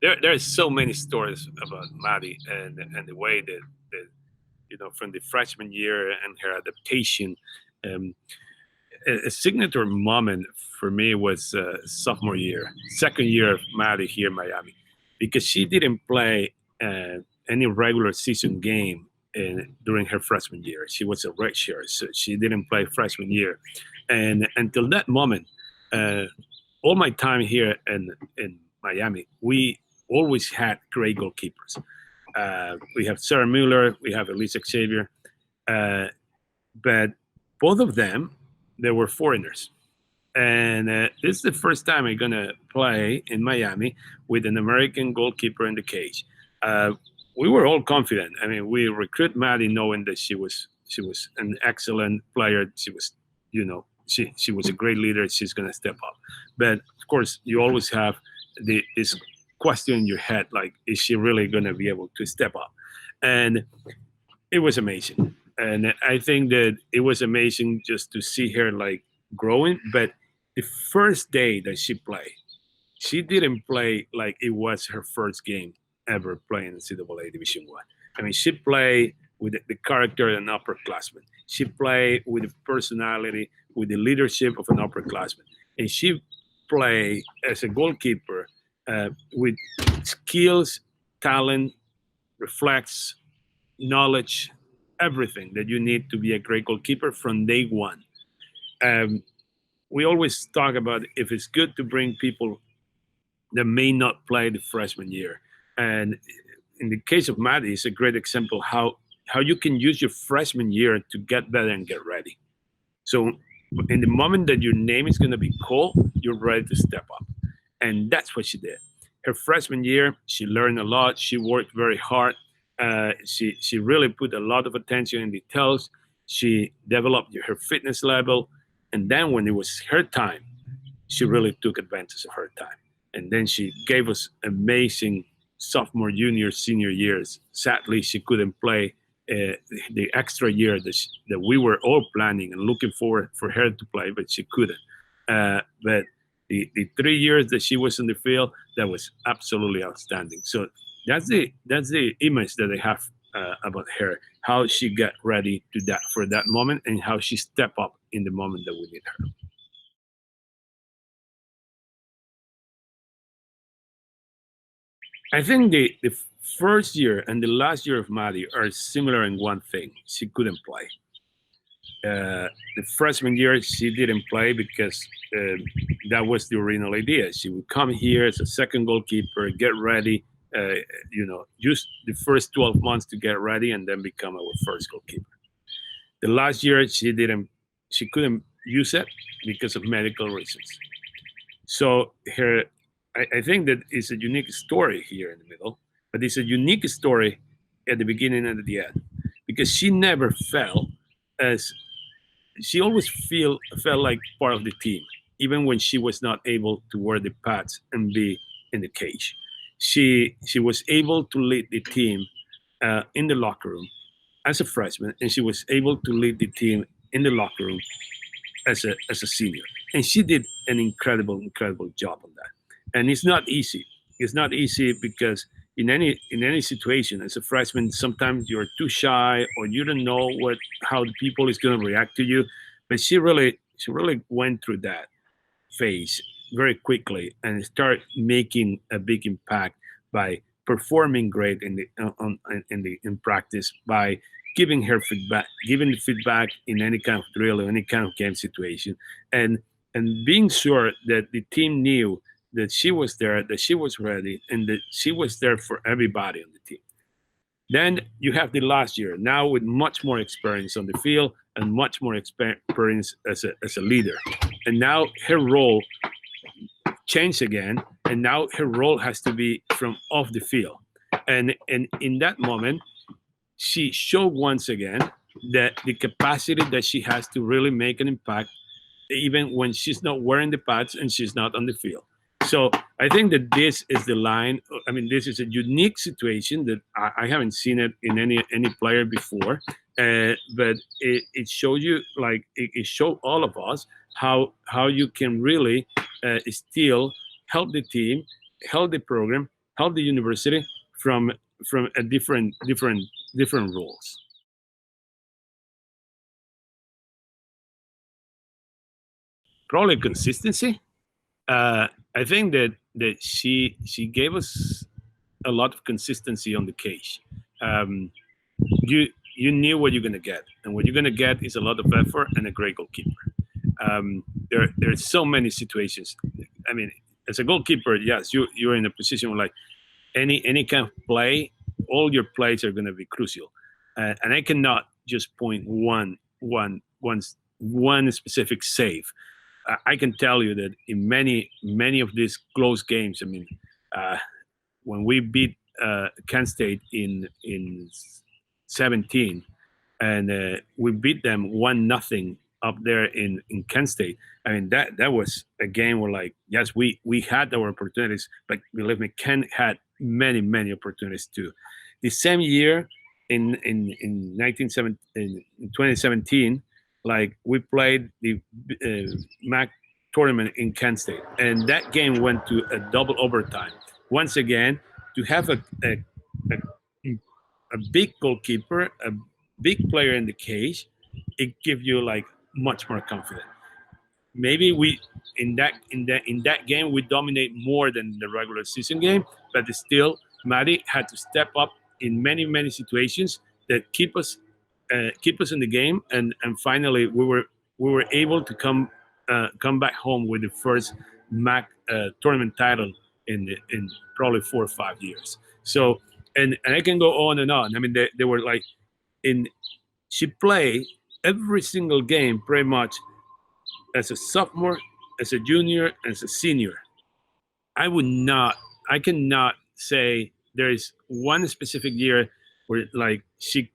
there are so many stories about Maddie and the way that from the freshman year and her adaptation. Um, a signature moment for me was sophomore year, second year of Maddie here in Miami, because she didn't play any regular season game during her freshman year. She was a redshirt, so she didn't play freshman year, and until that moment, uh, all my time here in Miami, we always had great goalkeepers. We have Sarah Mueller, we have Elisa Xavier, uh, but both of them, they were foreigners. And this is the first time I'm gonna play in Miami with an American goalkeeper in the cage. Uh, we were all confident. I mean, we recruit Maddie knowing that she was an excellent player. She was a great leader. She's gonna step up. But of course, you always have this question in your head, like, is she really gonna be able to step up? And it was amazing. And I think that it was amazing just to see her like growing. But the first day that she played, she didn't play like it was her first game ever playing in CAA Division One. I mean, she played with the character of an upperclassman. She played with the personality, with the leadership of an upperclassman, and she played as a goalkeeper with skills, talent, reflex, knowledge, everything that you need to be a great goalkeeper from day one. Um, we always talk about if it's good to bring people that may not play the freshman year. And in the case of Maddie, it's a great example how you can use your freshman year to get better and get ready. So in the moment that your name is going to be called, you're ready to step up. And that's what she did. Her freshman year, she learned a lot. She worked very hard. She really put a lot of attention in details. She developed her fitness level. And then when it was her time, she really took advantage of her time. And then she gave us amazing sophomore, junior, senior years. Sadly, she couldn't play the extra year that we were all planning and looking forward for her to play, but she couldn't. But the 3 years that she was in the field, that was absolutely outstanding. So that's the image that I have about her, how she got ready to that for that moment, and how she stepped up in the moment that we need her. I think the first year and the last year of Maddie are similar in one thing: she couldn't play. The freshman year she didn't play because uh, that was the original idea. She would come here as a second goalkeeper, get ready, use the first 12 months to get ready, and then become our first goalkeeper. The last year she couldn't use it because of medical reasons. So I think that it's a unique story here in the middle, but it's a unique story at the beginning and at the end because she never felt as she always felt like part of the team, even when she was not able to wear the pads and be in the cage. She was able to lead the team in the locker room as a freshman, and she was able to lead the team in the locker room as a senior, and she did an incredible job on that. And it's not easy. It's not easy because in any situation as a freshman, sometimes you're too shy or you don't know what how the people is going to react to you. But she really went through that phase very quickly and start making a big impact by performing great in practice, by giving feedback in any kind of drill or any kind of game situation, and being sure that the team knew that she was there, that she was ready, and that she was there for everybody on the team. Then you have the last year, now with much more experience on the field and much more experience as a leader. And now her role changed again, and now her role has to be from off the field. And in that moment, she showed once again that the capacity that she has to really make an impact, even when she's not wearing the pads and she's not on the field. So I think that this is the line. I mean, this is a unique situation that I haven't seen it in any player before. But it shows you, like it showed all of us how you can really still help the team, help the program, help the university from a different roles. Probably consistency. I think that she gave us a lot of consistency on the cage. Um, you you knew what you're gonna get, and what you're gonna get is a lot of effort and a great goalkeeper. There are so many situations. I mean, as a goalkeeper, yes, you're in a position where like any kind of play, all your plays are gonna be crucial, and I cannot just point one specific save. I can tell you that in many of these close games, I mean, uh, when we beat Kent State in 17, and we beat them 1-0 up there in Kent State. I mean that was a game where like yes we had our opportunities, but believe me, Kent had many opportunities too. The same year in 2017, like we played the MAC tournament in Kent State, and that game went to a double overtime. Once again, to have a, a big goalkeeper, a big player in the cage, it gives you like much more confidence. Maybe we in that game we dominate more than the regular season game, but still Maddie had to step up in many situations that keep us in the game, and finally we were able to come back home with the first MAC tournament title in probably 4 or 5 years. So and I can go on and on. I mean they were like in she played every single game pretty much as a sophomore, as a junior, as a senior. I would not, I cannot say there is one specific year where like she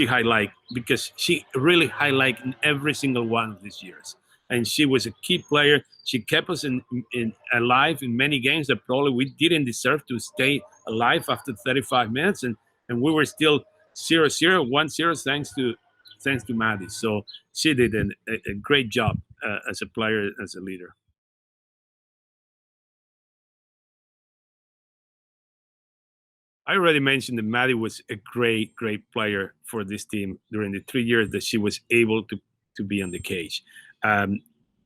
highlight, because she really highlight in every single one of these years, and she was a key player. She kept us in alive in many games that probably we didn't deserve to stay alive after 35 minutes, and we were still 0-0, 1-0 thanks to Maddie. So she did a great job as a player, as a leader. I already mentioned that Maddie was a great player for this team during the 3 years that she was able to be on the cage. Um,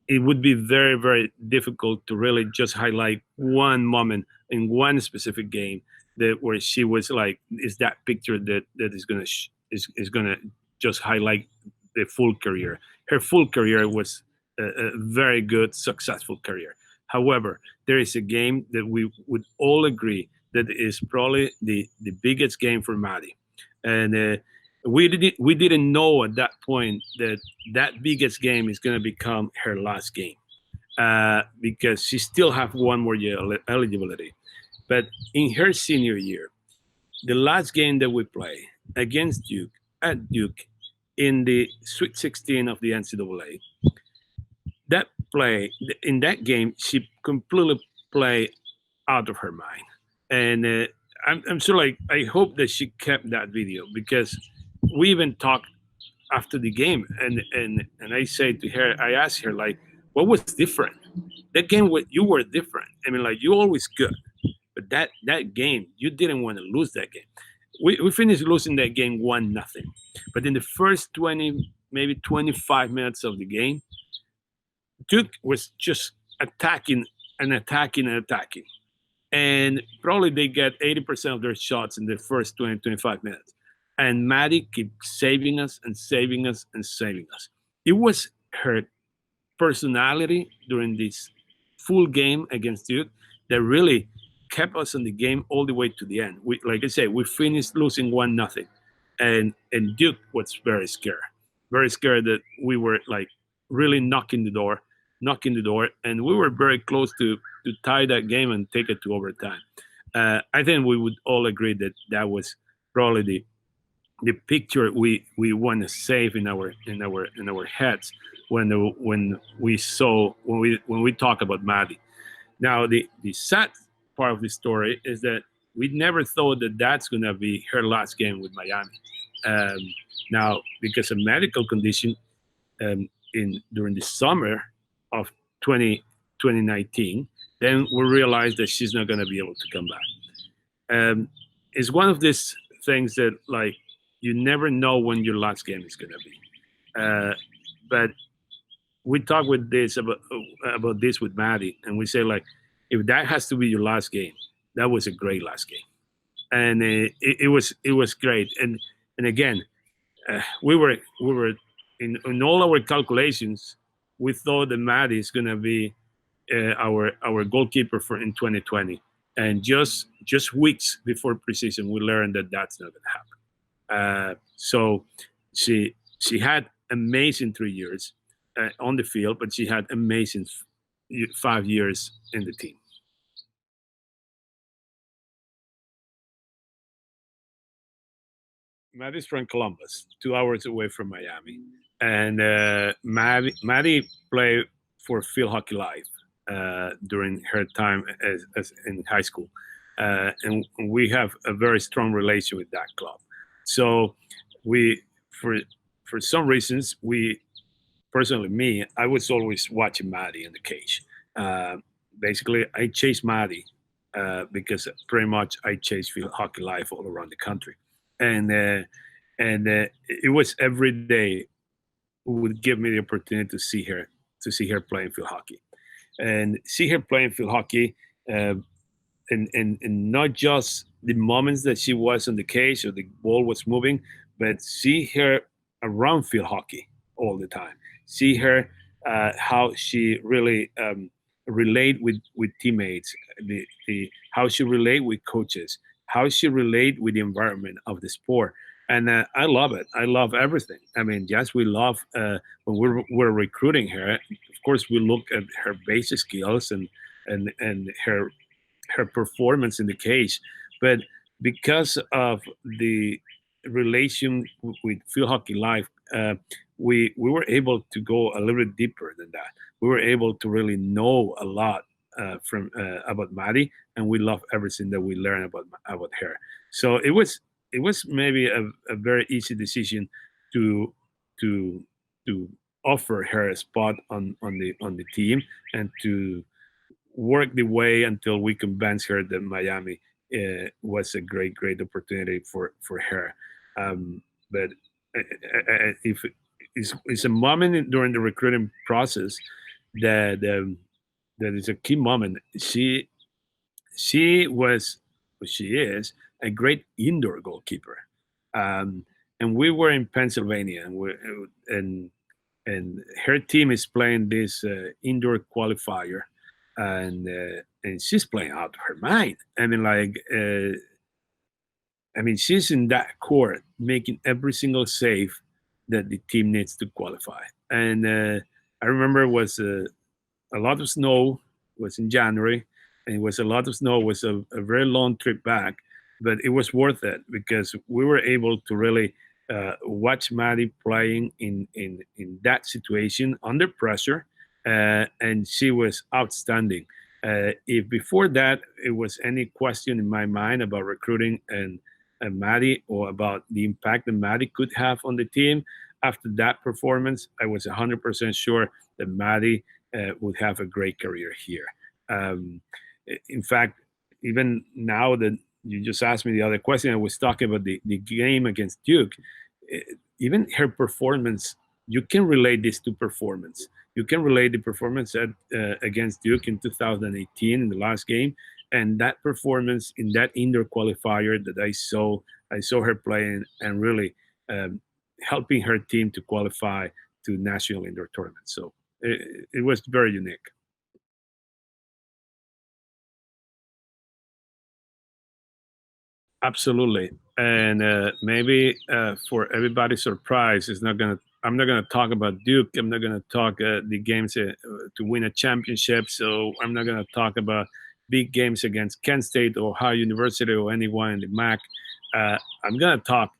it would be very difficult to really just highlight one moment in one specific game that where she was like is that picture that is gonna just highlight the full career. Her full career was a very good, successful career. However, there is a game that we would all agree that is probably the biggest game for Maddie, and we didn't know at that point that that biggest game is going to become her last game, because she still have one more year eligibility. But in her senior year, the last game that we play against Duke at Duke in the Sweet 16 of the NCAA, that play in that game she completely played out of her mind, and I'm sure like I hope that she kept that video, because we even talked after the game, and I say to her, I asked her like, what was different? That game, what you were different. I mean, like you always good, but that game you didn't want to lose that game. We finished losing that game 1-0, but in the first 20, maybe 25 minutes of the game, Duke was just attacking and attacking and attacking, and probably they get 80% of their shots in the first 20, 25 minutes. And Maddie kept saving us and saving us and saving us. It was her personality during this full game against Duke that really kept us in the game all the way to the end. We, like I said, we finished losing 1-0, and Duke was very scared that we were like really knocking the door, and we were very close to tie that game and take it to overtime. I think we would all agree that that was probably the picture we want to save in our heads when we talk about Maddie. Now the sad part of the story is that we never thought that that's gonna be her last game with Miami. Um, Now, because of medical condition, in during the summer of 2019, then we realized that she's not going to be able to come back. Um, it's one of these things that like you never know when your last game is gonna be. But we talk with this about this with Maddie, and we say like, if that has to be your last game, that was a great last game, and it was great. And again, we were in all our calculations, we thought that Maddie is gonna be our goalkeeper for in 2020, and just weeks before preseason, we learned that that's not gonna happen. So she had amazing 3 years on the field, but she had amazing 5 years in the team. Maddie's from Columbus, 2 hours away from Miami, and Maddie played for Field Hockey Live during her time as in high school, and we have a very strong relation with that club. So we, for for some reasons, we personally me, I was always watching Maddie in the cage. Uh, Basically, I chased Maddie because pretty much I chased Field Hockey Live all around the country, and it was every day who would give me the opportunity to see her playing field hockey, and see her playing field hockey. Uh, and not just the moments that she was on the cage or the ball was moving, but see her around field hockey all the time. See her how she really relate with teammates, the how she relate with coaches, how she relate with the environment of the sport. And I love it. I love everything. I mean, yes, we love when we're recruiting her. Of course, we look at her basic skills and her performance in the cage, but because of the relation with Field Hockey Live, we were able to go a little bit deeper than that. We were able to really know a lot from about Maddie, and we love everything that we learned about her. So it was maybe a very easy decision to to to offer her a spot on the team and to work the way until we convinced her that Miami was a great opportunity for her. But if it's a moment during the recruiting process that that is a key moment. She was, she is a great indoor goalkeeper, um, and we were in Pennsylvania, and and her team is playing this indoor qualifier, and she's playing out of her mind. I mean, like, I mean, she's in that court making every single save that the team needs to qualify. And I remember it was a lot of snow. It was in January, and it was a lot of snow. It was a very long trip back, but it was worth it because we were able to really watch Maddie playing in that situation under pressure, and she was outstanding. If before that it was any question in my mind about recruiting and Maddie or about the impact that Maddie could have on the team, after that performance, I was 100% sure that Maddie would have a great career here. Um, in fact, even now that you just asked me the other question, I was talking about the game against Duke. eh, Even her performance, you can relate this to performance. You can relate the performance against Duke in 2018 in the last game, and that performance in that indoor qualifier that I saw her playing and really um, helping her team to qualify to national indoor tournaments. So it was very unique. Absolutely, and maybe for everybody's surprise, it's not gonna. I'm not gonna talk about Duke. I'm not gonna talk the games to win a championship. So I'm not gonna talk about big games against Kent State or Ohio University or anyone in the MAC. I'm gonna talk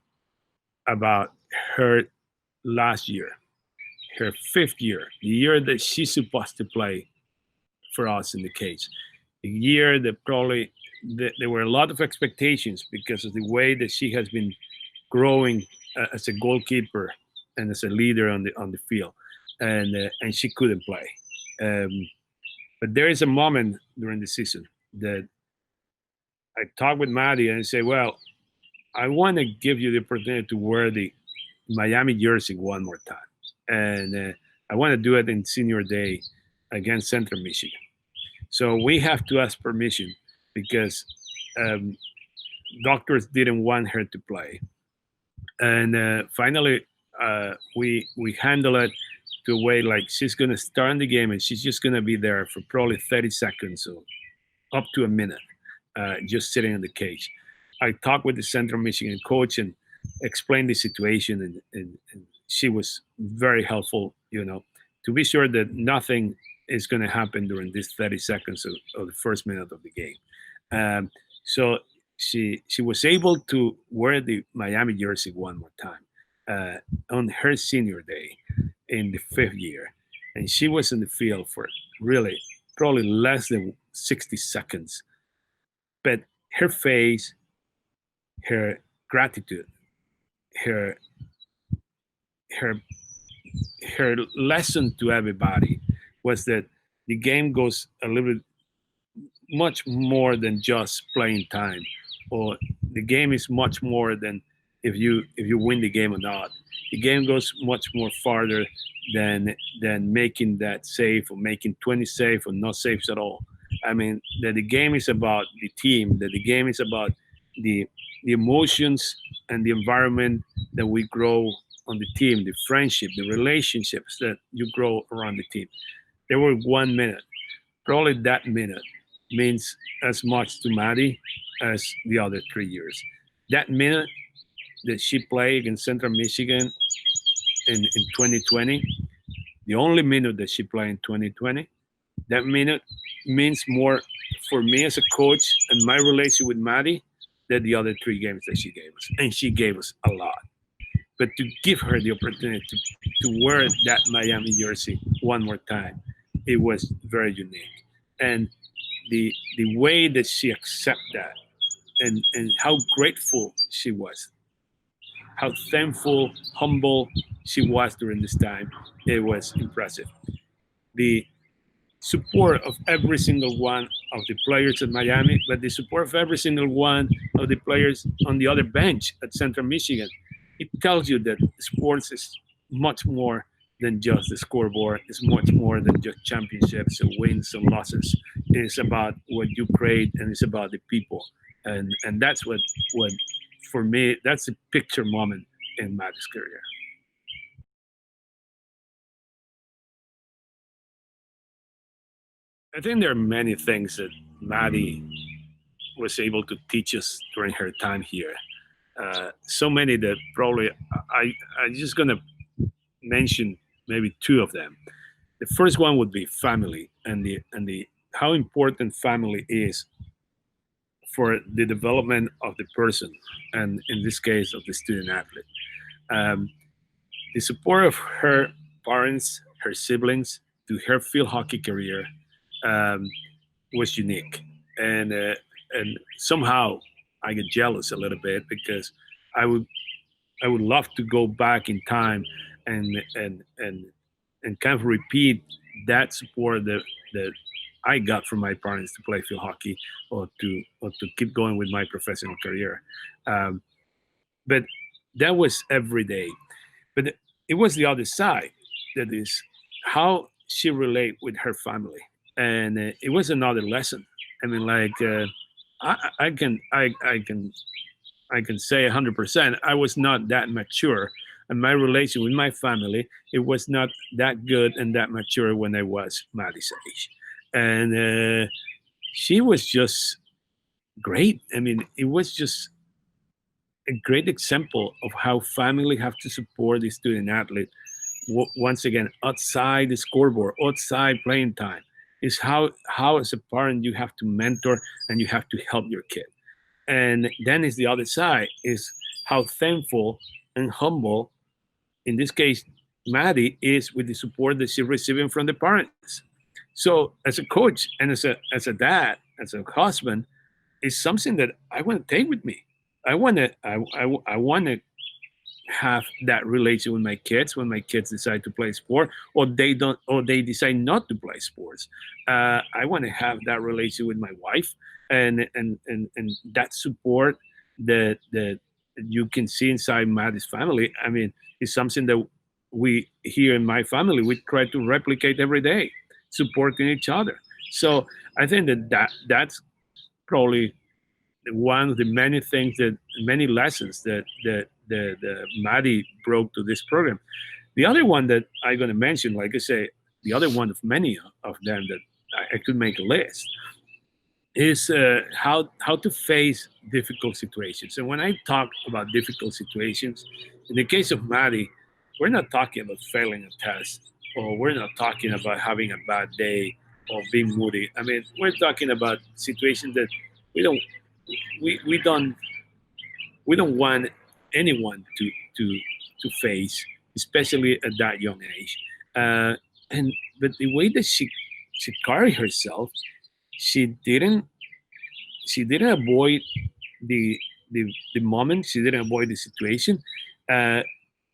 about her last year, her fifth year, the year that she's supposed to play for us in the cage. A year that probably there were a lot of expectations because of the way that she has been growing as a goalkeeper and as a leader on the field, and she couldn't play. Um, but there is a moment during the season that I talk with Maddie and say, well, I want to give you the opportunity to wear the Miami jersey one more time, and I want to do it in senior day against Central Michigan. So we have to ask permission because um, doctors didn't want her to play, and finally we handle it to a way like she's gonna start in the game and she's just gonna be there for probably 30 seconds or up to a minute, just sitting in the cage. I talked with the Central Michigan coach and explained the situation, and she was very helpful, to be sure that nothing is going to happen during this 30 seconds of the first minute of the game. So she was able to wear the Miami jersey one more time on her senior day in the fifth year, and she was in the field for really probably less than 60 seconds. But her face, her gratitude, her her her lesson to everybody was that the game goes a little bit much more than just playing time, or the game is much more than if you win the game or not. The game goes much more farther than making that save or making 20 save or no saves at all. I mean that the game is about the team, that the game is about the the emotions and the environment that we grow on the team, the friendship, the relationships that you grow around the team. There were 1 minute. Probably that minute means as much to Maddie as the other 3 years. That minute that she played against Central Michigan in 2020, the only minute that she played in 2020, that minute means more for me as a coach and my relation with Maddie than the other 3 games that she gave us. And she gave us a lot. But to give her the opportunity to wear that Miami jersey one more time, it was very unique. And the way that she accepted that, and how grateful she was, how thankful, humble she was during this time, it was impressive. The support of every single one of the players at Miami, but the support of every single one of the players on the other bench at Central Michigan. It tells you that sports is much more than just the scoreboard. It's much more than just championships and wins and losses. It's about what you create, and it's about the people. And that's what for me, that's a picture moment in Maddie's career. I think there are many things that Maddie was able to teach us during her time here. So many that probably I'm just gonna mention maybe two of them. The first one would be family, and the how important family is for the development of the person, and in this case of the student athlete. Um, the support of her parents, her siblings, to her field hockey career um, was unique, and somehow I get jealous a little bit because I would I would love to go back in time and and and and kind of repeat that support that I got from my parents to play field hockey or to keep going with my professional career. Um, but that was every day. But it was the other side, that is how she relate with her family, and it was another lesson. I mean, like I can say 100%. I was not that mature, and my relation with my family, it was not that good and that mature when I was Maddie's age, and she was just great. I mean, it was just a great example of how family have to support the student athlete. Once again, outside the scoreboard, outside playing time, is how as a parent you have to mentor and you have to help your kid. And then is the other side, is how thankful and humble, in this case, Maddie is with the support that she's receiving from the parents. So as a coach and as a dad, as a husband, it's something that I want to take with me. I want to have that relation with my kids when my kids decide to play sport, or they don't, or they decide not to play sports. I want to have that relation with my wife, and that support that you can see inside Maddie's family. I mean, it's something that we here in my family we try to replicate every day, supporting each other. So I think that's probably one of the many things that many lessons that Maddie brought to this program. The other one that I'm going to mention, like I say, the other one of many of them that I could make a list is how to face difficult situations. And when I talk about difficult situations, in the case of Maddie, we're not talking about failing a test, or we're not talking about having a bad day or being moody. I mean, we're talking about situations that we don't we don't we don't want anyone to face, especially at that young age. Uh, and but the way that she carried herself, she didn't she didn't avoid the moment. She didn't avoid the situation. Uh,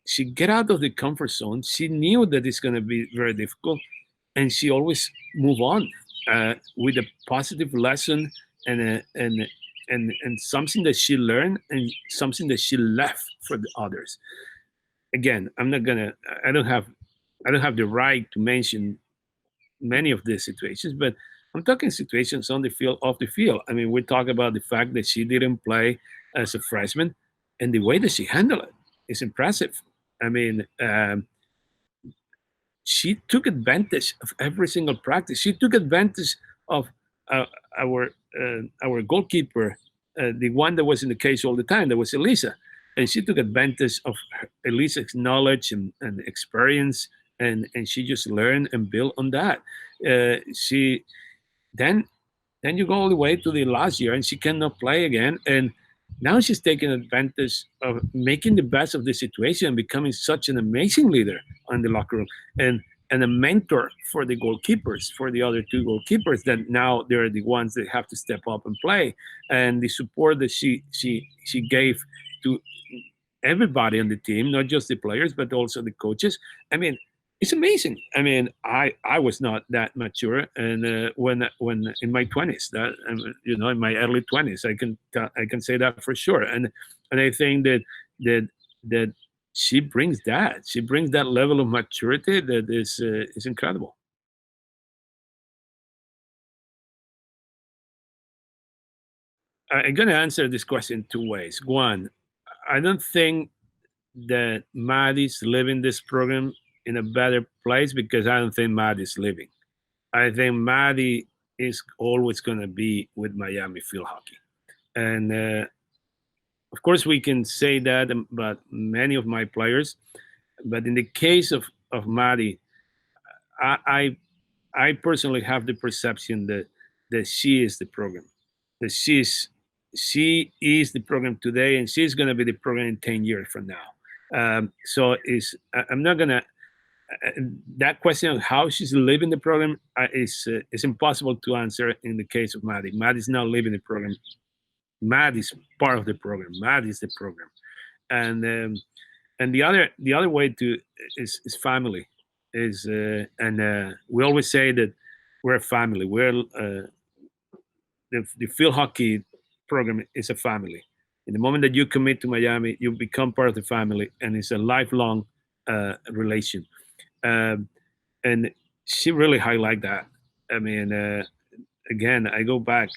she get out of the comfort zone. She knew that it's going to be very difficult, and she always move on with a positive lesson and and something that she learned and something that she left for the others. Again, I'm not gonna. I don't have the right to mention many of these situations, but I'm talking situations on the field, off the field. I mean, we talk about the fact that she didn't play as a freshman, and the way that she handled it is impressive. I mean, she took advantage of every single practice. She took advantage of uh, our goalkeeper, the one that was in the case all the time. That was Elisa, and she took advantage of Elisa's knowledge and experience, and she just learned and built on that. She then then you go all the way to the last year, and she cannot play again. And now she's taking advantage of making the best of the situation and becoming such an amazing leader in the locker room, and a mentor for the goalkeepers, for the other two goalkeepers that now they're the ones that have to step up and play. And the support that she gave to everybody on the team, not just the players, but also the coaches. I mean, it's amazing. I mean, I was not that mature, and when in my 20s, that in my early 20s, I can say that for sure. And I think that that she brings that level of maturity that is incredible. I'm going to answer this question two ways. One, I don't think that Maddie's living this program in a better place because I don't think Maddie's living. I think Maddie is always going to be with Miami Field Hockey. And of course, we can say that about many of my players. But in the case of Maddie, I, I, I personally have the perception that she is the program, that she is the program today, and she's going to be the program in 10 years from now. I'm not going to that question of how she's living the program is impossible to answer in the case of Maddie. Maddie's not living the program. Maddie's part of the program. Maddie's the program, and and the other way to is family is and we always say that we're a family. We're the field hockey program is a family. In the moment that you commit to Miami, you become part of the family, and it's a lifelong relation. Um, and she really highlight that. I mean, again, I go back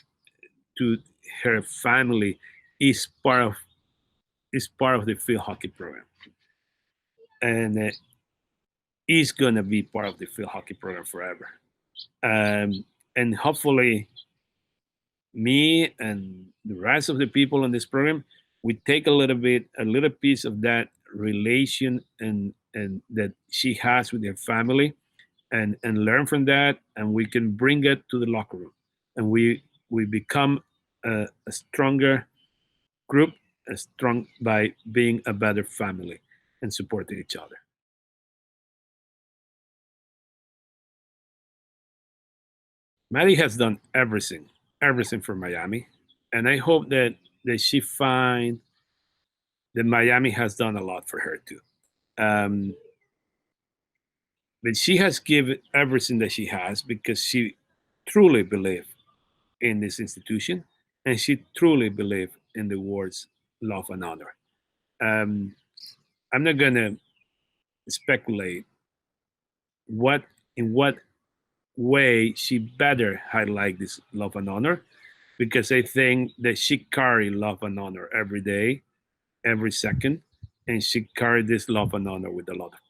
to her family is part of the field hockey program, and is gonna be part of the field hockey program forever. And hopefully, me and the rest of the people in this program, we take a little piece of that relation and that she has with her family, and learn from that, and we can bring it to the locker room, and we become a stronger group, strong by being a better family and supporting each other. Maddie has done everything for Miami, and I hope that she find that Miami has done a lot for her too. Um, but she has given everything that she has because she truly believed in this institution, and she truly believed in the words love and honor. Um, I'm not gonna speculate what in what way she better highlight this love and honor, because I think that she carry love and honor every day, every second, and she carry this love and honor with a lot of